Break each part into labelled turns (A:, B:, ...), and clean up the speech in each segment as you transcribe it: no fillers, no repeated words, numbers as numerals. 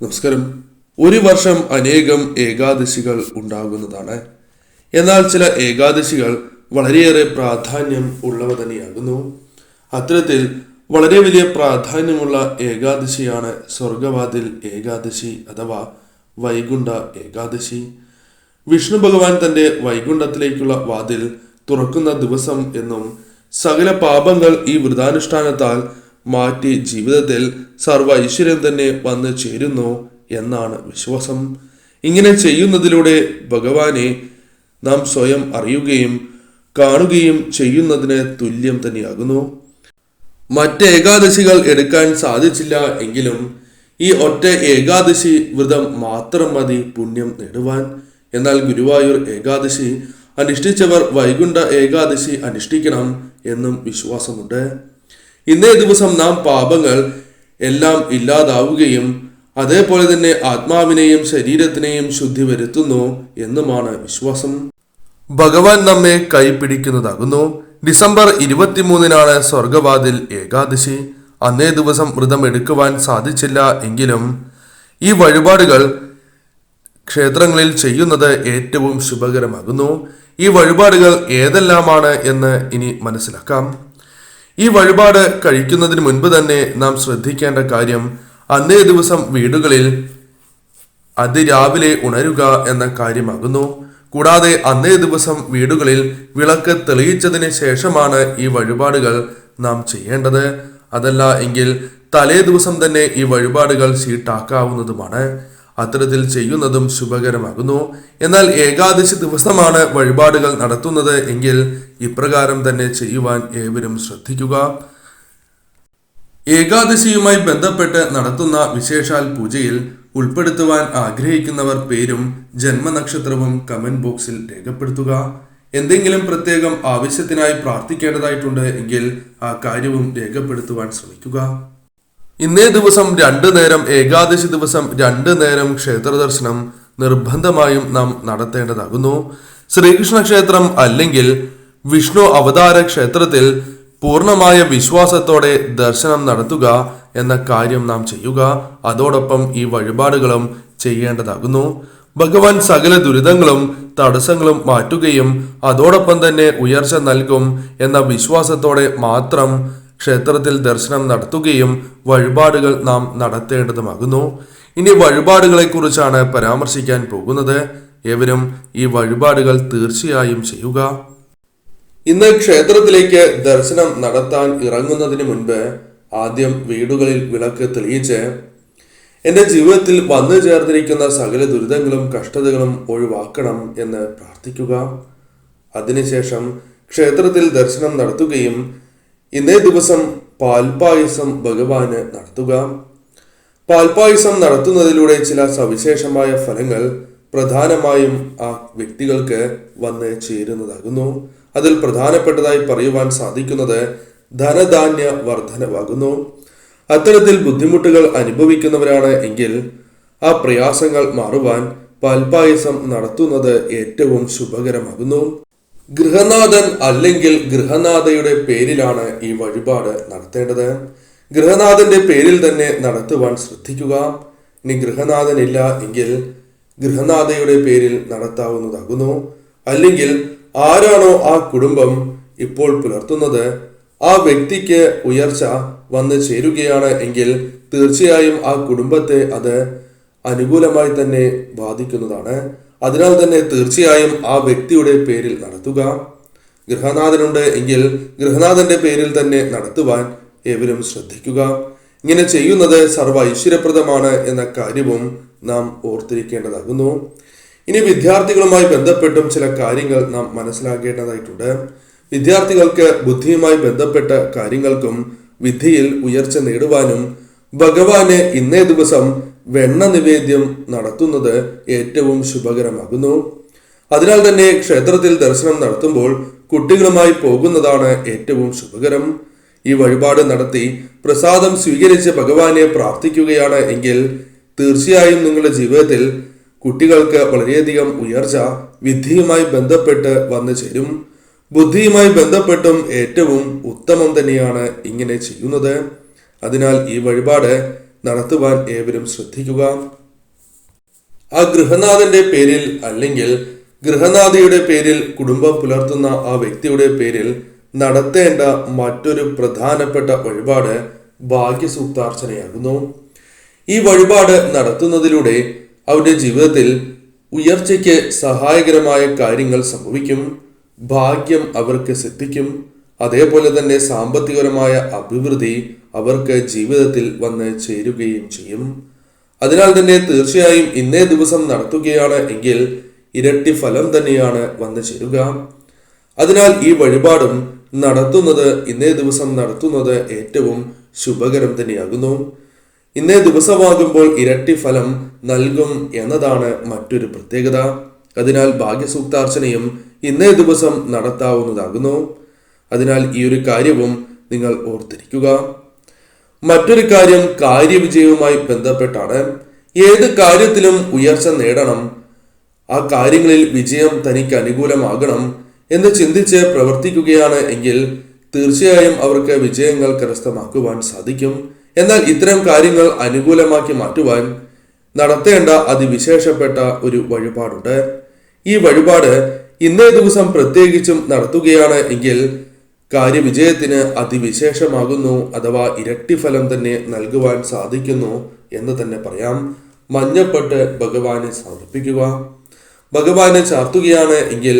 A: നമസ്കാരം. ഒരു വർഷം അനേകം ഏകാദശികൾ ഉണ്ടാകുന്നതാണ്. എന്നാൽ ചില ഏകാദശികൾ വളരെയേറെ പ്രാധാന്യം ഉള്ളവ തന്നെയാകുന്നു. അത്തരത്തിൽ വളരെ വലിയ പ്രാധാന്യമുള്ള ഏകാദശിയാണ് സ്വർഗവാതിൽ ഏകാദശി അഥവാ വൈകുണ്ഠ ഏകാദശി. വിഷ്ണു ഭഗവാൻ തന്റെ വൈകുണ്ഠത്തിലേക്കുള്ള വാതിൽ തുറക്കുന്ന ദിവസം എന്നും സകല പാപങ്ങൾ ഈ വ്രതാനുഷ്ഠാനത്താൽ മാറ്റി ജീവിതത്തിൽ സർവ്വ ഐശ്വര്യം തന്നെ വന്ന് ചേരുന്നു എന്നാണ് വിശ്വാസം. ഇങ്ങനെ ചെയ്യുന്നതിലൂടെ ഭഗവാനെ നാം സ്വയം അറിയുകയും കാണുകയും ചെയ്യുന്നതിന് തുല്യം തന്നെയാകുന്നു. മറ്റ് ഏകാദശികൾ എടുക്കാൻ സാധിച്ചില്ല എങ്കിലും ഈ ഒറ്റ ഏകാദശി വ്രതം മാത്രം മതി പുണ്യം നേടുവാൻ. എന്നാൽ ഗുരുവായൂർ ഏകാദശി അനുഷ്ഠിച്ചവർ വൈകുണ്ഠ ഏകാദശി അനുഷ്ഠിക്കണം എന്നും വിശ്വാസമുണ്ട്. ഇന്നേ ദിവസം നാം പാപങ്ങൾ എല്ലാം ഇല്ലാതാവുകയും അതേപോലെ തന്നെ ആത്മാവിനെയും ശരീരത്തിനെയും ശുദ്ധി വരുത്തുന്നു എന്നുമാണ് വിശ്വാസം. ഭഗവാൻ നമ്മെ കൈപിടിക്കുന്നതാകുന്നു. ഡിസംബർ 23-നാണ് സ്വർഗവാതിൽ ഏകാദശി. അന്നേ ദിവസം വ്രതം എടുക്കുവാൻ സാധിച്ചില്ല എങ്കിലും ഈ വഴിപാടുകൾ ക്ഷേത്രങ്ങളിൽ ചെയ്യുന്നത് ഏറ്റവും ശുഭകരമാകുന്നു. ഈ വഴിപാടുകൾ ഏതെല്ലാമാണ് എന്ന് ഇനി മനസ്സിലാക്കാം. ഈ വഴിപാട് കഴിക്കുന്നതിന് മുൻപ് തന്നെ നാം ശ്രദ്ധിക്കേണ്ട കാര്യം അന്നേ ദിവസം വീടുകളിൽ അതിരാവിലെ ഉണരുക എന്ന കാര്യമാകുന്നു. കൂടാതെ അന്നേ ദിവസം വീടുകളിൽ വിളക്ക് തെളിയിച്ചതിന് ശേഷമാണ് ഈ വഴിപാടുകൾ നാം ചെയ്യേണ്ടത്. അതല്ല എങ്കിൽ തലേ ദിവസം തന്നെ ഈ വഴിപാടുകൾ ചീട്ടാക്കാവുന്നതുമാണ്. അത്തരത്തിൽ ചെയ്യുന്നതും ശുഭകരമാകുന്നു. എന്നാൽ ഏകാദശി ദിവസമാണ് വഴിപാടുകൾ നടത്തുന്നത് എങ്കിൽ ഇപ്രകാരം തന്നെ ചെയ്യുവാൻ ഏവരും ശ്രദ്ധിക്കുക. ഏകാദശിയുമായി ബന്ധപ്പെട്ട് നടത്തുന്ന വിശേഷാൽ പൂജയിൽ ഉൾപ്പെടുത്തുവാൻ ആഗ്രഹിക്കുന്നവർ പേരും ജന്മനക്ഷത്രവും കമന്റ് ബോക്സിൽ രേഖപ്പെടുത്തുക. എന്തെങ്കിലും പ്രത്യേകം ആവശ്യത്തിനായി പ്രാർത്ഥിക്കേണ്ടതായിട്ടുണ്ട് എങ്കിൽ ആ കാര്യവും രേഖപ്പെടുത്തുവാൻ ശ്രമിക്കുക. ഇന്നേ ദിവസം 2 നേരം, ഏകാദശി ദിവസം 2 നേരം ക്ഷേത്ര ദർശനം നിർബന്ധമായും നാം നടത്തേണ്ടതാകുന്നു. ശ്രീകൃഷ്ണ ക്ഷേത്രം അല്ലെങ്കിൽ വിഷ്ണു അവതാര ക്ഷേത്രത്തിൽ പൂർണ്ണമായ വിശ്വാസത്തോടെ ദർശനം നടത്തുക എന്ന കാര്യം നാം ചെയ്യുക. അതോടൊപ്പം ഈ വഴിപാടുകളും ചെയ്യേണ്ടതാകുന്നു. ഭഗവാൻ സകല ദുരിതങ്ങളും തടസ്സങ്ങളും മാറ്റുകയും അതോടൊപ്പം തന്നെ ഉയർച്ച നൽകും എന്ന വിശ്വാസത്തോടെ മാത്രം ക്ഷേത്രത്തിൽ ദർശനം നടത്തുകയും വഴിപാടുകൾ നാം നടത്തേണ്ടതുമാകുന്നു. ഇനി വഴിപാടുകളെ കുറിച്ചാണ് പരാമർശിക്കാൻ പോകുന്നത്. ഏവരും ഈ വഴിപാടുകൾ തീർച്ചയായും ചെയ്യുക. ഇന്ന് ക്ഷേത്രത്തിലേക്ക് ദർശനം നടത്താൻ ഇറങ്ങുന്നതിന് മുൻപ് ആദ്യം വീടുകളിൽ വിളക്ക് തെളിയിച്ച് എൻ്റെ ജീവിതത്തിൽ വന്നു ചേർന്നിരിക്കുന്ന സകല ദുരിതങ്ങളും കഷ്ടതകളും ഒഴിവാക്കണം എന്ന് പ്രാർത്ഥിക്കുക. അതിനുശേഷം ക്ഷേത്രത്തിൽ ദർശനം നടത്തുകയും ഇന്നേ ദിവസം പാൽപായസം ഭഗവാന് നടത്തുക. പാൽപായസം നടത്തുന്നതിലൂടെ ചില സവിശേഷമായ ഫലങ്ങൾ പ്രധാനമായും ആ വ്യക്തികൾക്ക് വന്ന് ചേരുന്നതാകുന്നു. അതിൽ പ്രധാനപ്പെട്ടതായി പറയുവാൻ സാധിക്കുന്നത് ധനധാന്യ വർധനവാകുന്നു. അത്തരത്തിൽ ബുദ്ധിമുട്ടുകൾ അനുഭവിക്കുന്നവരാണ് എങ്കിൽ ആ പ്രയാസങ്ങൾ മാറുവാൻ പാൽപായസം നടത്തുന്നത് ഏറ്റവും ശുഭകരമാകുന്നു. ഗൃഹനാഥൻ അല്ലെങ്കിൽ ഗൃഹനാഥയുടെ പേരിലാണ് ഈ വഴിപാട് നടത്തേണ്ടത്. ഗൃഹനാഥന്റെ പേരിൽ തന്നെ നടത്തുവാൻ ശ്രദ്ധിക്കുക. ഇനി ഗൃഹനാഥനില്ല എങ്കിൽ ഗൃഹനാഥയുടെ പേരിൽ നടത്താവുന്നതാകുന്നു. അല്ലെങ്കിൽ ആരാണോ ആ കുടുംബം ഇപ്പോൾ പുലർത്തുന്നത് ആ വ്യക്തിക്ക് ഉയർച്ച വന്നു ചേരുകയാണ് എങ്കിൽ തീർച്ചയായും ആ കുടുംബത്തെ അത് അനുകൂലമായി തന്നെ ബാധിക്കുന്നതാണ്. അതിനാൽ തന്നെ തീർച്ചയായും ആ വ്യക്തിയുടെ പേരിൽ നടത്തുക. ഗൃഹനാഥനുണ്ട് എങ്കിൽ ഗൃഹനാഥന്റെ പേരിൽ തന്നെ നടത്തുവാൻ ഏവരും ശ്രദ്ധിക്കുക. ഇങ്ങനെ ചെയ്യുന്നത് സർവ്വ ഐശ്വര്യപ്രദമാണ് എന്ന കാര്യവും നാം ഓർത്തിരിക്കേണ്ടതാകുന്നു. ഇനി വിദ്യാർത്ഥികളുമായി ബന്ധപ്പെട്ടും ചില കാര്യങ്ങൾ നാം മനസ്സിലാക്കേണ്ടതായിട്ടുണ്ട്. വിദ്യാർത്ഥികൾക്ക് ബുദ്ധിയുമായി ബന്ധപ്പെട്ട കാര്യങ്ങൾക്കും വിദ്യയിൽ ഉയർച്ച നേടുവാനും ഭഗവാന് ഇന്നേ ദിവസം വെണ്ണ നിവേദ്യം നടത്തുന്നത് ഏറ്റവും ശുഭകരമാകുന്നു. അതിനാൽ തന്നെ ക്ഷേത്രത്തിൽ ദർശനം നടത്തുമ്പോൾ കുട്ടികളുമായി പോകുന്നതാണ് ഏറ്റവും ശുഭകരം. ഈ വഴിപാട് നടത്തി പ്രസാദം സ്വീകരിച്ച് ഭഗവാനെ പ്രാർത്ഥിക്കുകയാണ് എങ്കിൽ തീർച്ചയായും നിങ്ങളുടെ ജീവിതത്തിൽ കുട്ടികൾക്ക് വളരെയധികം ഉയർച്ച വിദ്യയുമായി ബന്ധപ്പെട്ട് വന്നു ചേരും. ബുദ്ധിയുമായി ബന്ധപ്പെട്ടും ഏറ്റവും ഉത്തമം തന്നെയാണ് ഇങ്ങനെ ചെയ്യുന്നത്. അതിനാൽ ഈ വഴിപാട് നടത്തുവാൻ ഏവരും ശ്രദ്ധിക്കുക. ആ ഗൃഹനാഥന്റെ പേരിൽ അല്ലെങ്കിൽ ഗൃഹനാഥിയുടെ പേരിൽ കുടുംബം പുലർത്തുന്ന ആ വ്യക്തിയുടെ പേരിൽ നടത്തേണ്ട മറ്റൊരു പ്രധാനപ്പെട്ട വഴിപാട് ഭാഗ്യസൂക്താർച്ചനയാകുന്നു. ഈ വഴിപാട് നടത്തുന്നതിലൂടെ അവരുടെ ജീവിതത്തിൽ ഉയർച്ചയ്ക്ക് സഹായകരമായ കാര്യങ്ങൾ സംഭവിക്കും. ഭാഗ്യം അവർക്ക് സിദ്ധിക്കും. അതേപോലെ തന്നെ സാമ്പത്തികപരമായ അഭിവൃദ്ധി അവർക്ക് ജീവിതത്തിൽ വന്ന് ചേരുകയും ചെയ്യും. അതിനാൽ തന്നെ തീർച്ചയായും ഇന്നേ ദിവസം നടത്തുകയാണ് എങ്കിൽ ഇരട്ടി ഫലം തന്നെയാണ് വന്നു ചേരുക. അതിനാൽ ഈ വഴിപാടും നടത്തുന്നത് ഇന്നേ ദിവസം നടത്തുന്നത് ഏറ്റവും ശുഭകരം തന്നെയാകുന്നു. ഇന്നേ ദിവസമാകുമ്പോൾ ഇരട്ടി ഫലം നൽകും എന്നതാണ് മറ്റൊരു പ്രത്യേകത. അതിനാൽ ഭാഗ്യസൂക്താർച്ചനയും ഇന്നേ ദിവസം നടത്താവുന്നതാകുന്നു. അതിനാൽ ഈ ഒരു കാര്യവും നിങ്ങൾ ഓർത്തിരിക്കുക. മറ്റൊരു കാര്യം കാര്യവിജയവുമായി ബന്ധപ്പെട്ടാണ്. ഏത് കാര്യത്തിലും ഉയർച്ച നേടണം, ആ കാര്യങ്ങളിൽ വിജയം തനിക്ക് അനുകൂലമാകണം എന്ന് ചിന്തിച്ച് പ്രവർത്തിക്കുകയാണ് എങ്കിൽ തീർച്ചയായും അവർക്ക് വിജയങ്ങൾ കരസ്ഥമാക്കുവാൻ സാധിക്കും. എന്നാൽ ഇത്തരം കാര്യങ്ങൾ അനുകൂലമാക്കി മാറ്റുവാൻ നടത്തേണ്ട അതിവിശേഷപ്പെട്ട ഒരു വഴിപാടുണ്ട്. ഈ വഴിപാട് ഇന്നേ ദിവസം പ്രത്യേകിച്ചും നടത്തുകയാണ് എങ്കിൽ കാര്യവിജയത്തിന് അതിവിശേഷമാകുന്നു, അഥവാ ഇരട്ടി ഫലം തന്നെ നൽകുവാൻ സാധിക്കുന്നു എന്ന് തന്നെ പറയാം. മഞ്ഞപ്പെട്ട് ഭഗവാനെ സമർപ്പിക്കുക. ഭഗവാനെ ചാർത്തുകയാണ് എങ്കിൽ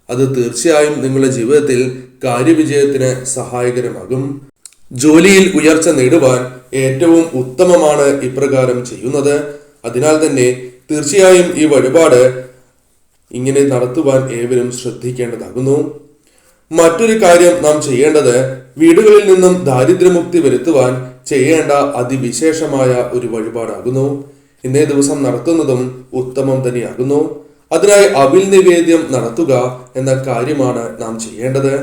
A: അത് തീർച്ചയായും നിങ്ങളുടെ ജീവിതത്തിൽ കാര്യവിജയത്തിന് സഹായകരമാകും. ജോലിയിൽ ഉയർച്ച നേടുവാൻ ഏറ്റവും ഉത്തമമാണ് ഇപ്രകാരം ചെയ്യുന്നത്. അതിനാൽ തന്നെ തീർച്ചയായും ഈ വഴിപാട് ഇങ്ങനെ നടത്തുവാൻ ഏവരും ശ്രദ്ധിക്കേണ്ടതാകുന്നു. മറ്റൊരു കാര്യം നാം ചെയ്യേണ്ടത് വീടുകളിൽ നിന്നും ദാരിദ്ര്യമുക്തി വരുത്തുവാൻ ചെയ്യേണ്ട അതിവിശേഷമായ ഒരു വഴിപാടാകുന്നു. ഇന്നേ ദിവസം നടത്തുന്നതും ഉത്തമം തന്നെയാകുന്നു. അതിനായി അവിൽ നിവേദ്യം നടത്തുക എന്ന കാര്യമാണ് നാം ചെയ്യേണ്ടത്.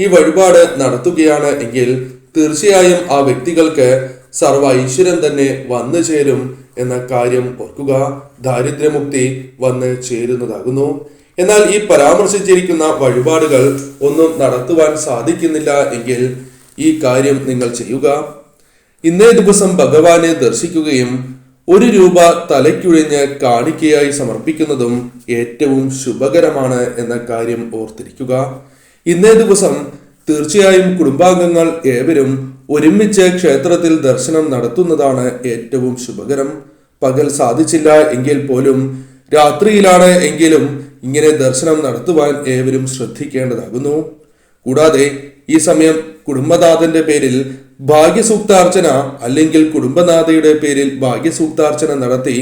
A: ഈ വഴിപാട് നടത്തുകയാണ് എങ്കിൽ തീർച്ചയായും ആ വ്യക്തികൾക്ക് സർവ ഐശ്വര്യം തന്നെ വന്നു ചേരും എന്ന കാര്യം ഓർക്കുക. ദാരിദ്ര്യമുക്തി വന്ന് ചേരുന്നതാകുന്നു. എന്നാൽ ഈ പരാമർശിച്ചിരിക്കുന്ന വഴിപാടുകൾ ഒന്നും നടത്തുവാൻ സാധിക്കുന്നില്ല എങ്കിൽ ഈ കാര്യം നിങ്ങൾ ചെയ്യുക. ഇന്നേ ദിവസം ഭഗവാനെ ദർശിക്കുകയും 1 രൂപ തലയ്ക്കുഴിഞ്ഞ് കാണിക്കയായി സമർപ്പിക്കുന്നതും ഏറ്റവും ശുഭകരമാണ് എന്ന കാര്യം ഓർത്തിരിക്കുക. ഇന്നേ ദിവസം തീർച്ചയായും കുടുംബാംഗങ്ങൾ ഏവരും ഒരുമിച്ച് ക്ഷേത്രത്തിൽ ദർശനം നടത്തുന്നതാണ് ഏറ്റവും ശുഭകരം. പകൽ സാധിച്ചില്ല എങ്കിൽ പോലും രാത്രിയിലാണ് എങ്കിലും ഇങ്ങനെ ദർശനം നടത്തുവാൻ ഏവരും ശ്രദ്ധിക്കേണ്ടതാകുന്നു. കൂടാതെ ഈ സമയം കുടുംബനാഥന്റെ പേരിൽ ഭാഗ്യസൂക്താർച്ചന അല്ലെങ്കിൽ കുടുംബനാഥയുടെ പേരിൽ ഭാഗ്യസൂക്താർച്ചന നടത്തി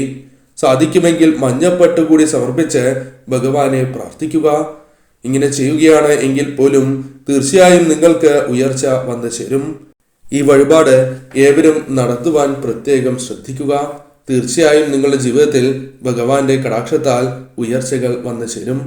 A: സാധിക്കുമെങ്കിൽ മഞ്ഞപ്പട്ട് കൂടി സമർപ്പിച്ച് ഭഗവാനെ പ്രാർത്ഥിക്കുക. ഇങ്ങനെ ചെയ്യുകയാണ് എങ്കിൽ പോലും തീർച്ചയായും നിങ്ങൾക്ക് ഉയർച്ച വന്നു ചേരും. ഈ വഴിപാട് ഏവരും നടത്തുവാൻ പ്രത്യേകം ശ്രദ്ധിക്കുക. തീർച്ചയായും നിങ്ങളുടെ ജീവിതത്തിൽ ഭഗവാന്റെ കടാക്ഷത്താൽ ഉയർച്ചകൾ വന്നു ചേരും.